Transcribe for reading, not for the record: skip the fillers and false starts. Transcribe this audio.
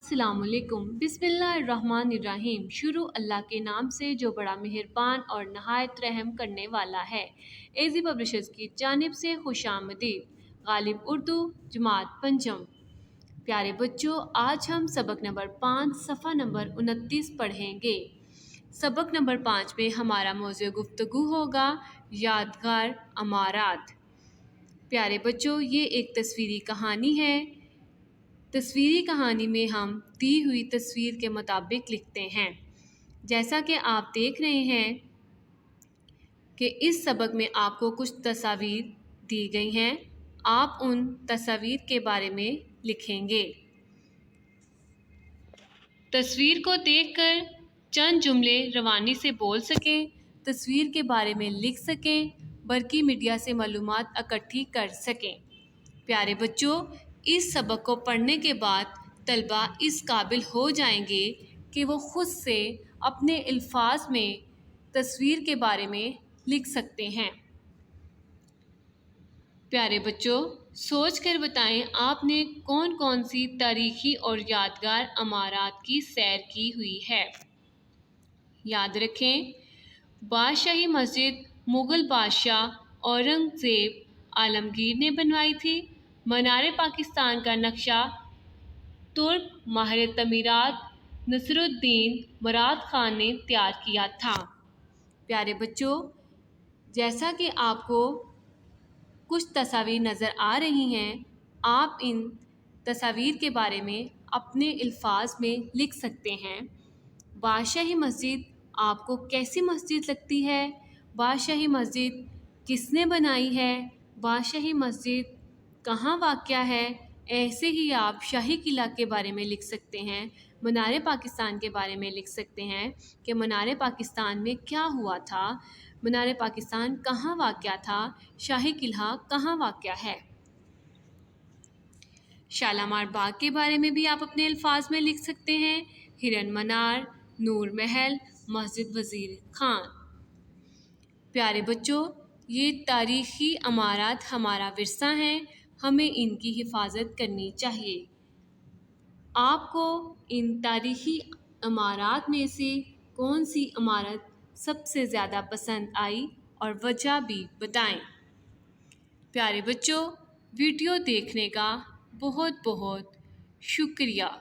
السلام علیکم، بسم اللہ الرحمن الرحیم۔ شروع اللہ کے نام سے جو بڑا مہربان اور نہایت رحم کرنے والا ہے۔ ایزی پبلشرز کی جانب سے خوش آمدید۔ غالب اردو جماعت پنجم۔ پیارے بچوں، آج ہم سبق نمبر 5 صفحہ نمبر 29 پڑھیں گے۔ سبق نمبر 5 میں ہمارا موضوع گفتگو ہوگا یادگار امارات۔ پیارے بچوں، یہ ایک تصویری کہانی ہے۔ تصویری کہانی میں ہم دی ہوئی تصویر کے مطابق لکھتے ہیں۔ جیسا کہ آپ دیکھ رہے ہیں کہ اس سبق میں آپ کو کچھ تصاویر دی گئی ہیں، آپ ان تصاویر کے بارے میں لکھیں گے۔ تصویر کو دیکھ کر چند جملے روانی سے بول سکیں، تصویر کے بارے میں لکھ سکیں، برقی میڈیا سے معلومات اکٹھی کر سکیں۔ پیارے بچوں، اس سبق کو پڑھنے کے بعد طلبہ اس قابل ہو جائیں گے کہ وہ خود سے اپنے الفاظ میں تصویر کے بارے میں لکھ سکتے ہیں۔ پیارے بچوں، سوچ کر بتائیں آپ نے کون کون سی تاریخی اور یادگار عمارات کی سیر کی ہوئی ہے۔ یاد رکھیں، بادشاہی مسجد مغل بادشاہ اورنگزیب عالمگیر نے بنوائی تھی۔ مینار پاکستان کا نقشہ ترک ماہر تعمیرات نصر الدین مراد خان نے تیار کیا تھا۔ پیارے بچوں، جیسا کہ آپ کو کچھ تصاویر نظر آ رہی ہیں، آپ ان تصاویر کے بارے میں اپنے الفاظ میں لکھ سکتے ہیں۔ بادشاہی مسجد آپ کو کیسی مسجد لگتی ہے؟ بادشاہی مسجد کس نے بنائی ہے؟ بادشاہی مسجد کہاں واقع ہے؟ ایسے ہی آپ شاہی قلعہ کے بارے میں لکھ سکتے ہیں، مینار پاکستان کے بارے میں لکھ سکتے ہیں کہ مینار پاکستان میں کیا ہوا تھا، مینار پاکستان کہاں واقع تھا، شاہی قلعہ کہاں واقع ہے۔ شالامار باغ کے بارے میں بھی آپ اپنے الفاظ میں لکھ سکتے ہیں، ہرن منار، نور محل، مسجد وزیر خان۔ پیارے بچوں، یہ تاریخی عمارات ہمارا ورثہ ہیں، ہمیں ان کی حفاظت کرنی چاہیے۔ آپ کو ان تاریخی عمارات میں سے کون سی عمارت سب سے زیادہ پسند آئی اور وجہ بھی بتائیں۔ پیارے بچوں، ویڈیو دیکھنے کا بہت بہت شکریہ۔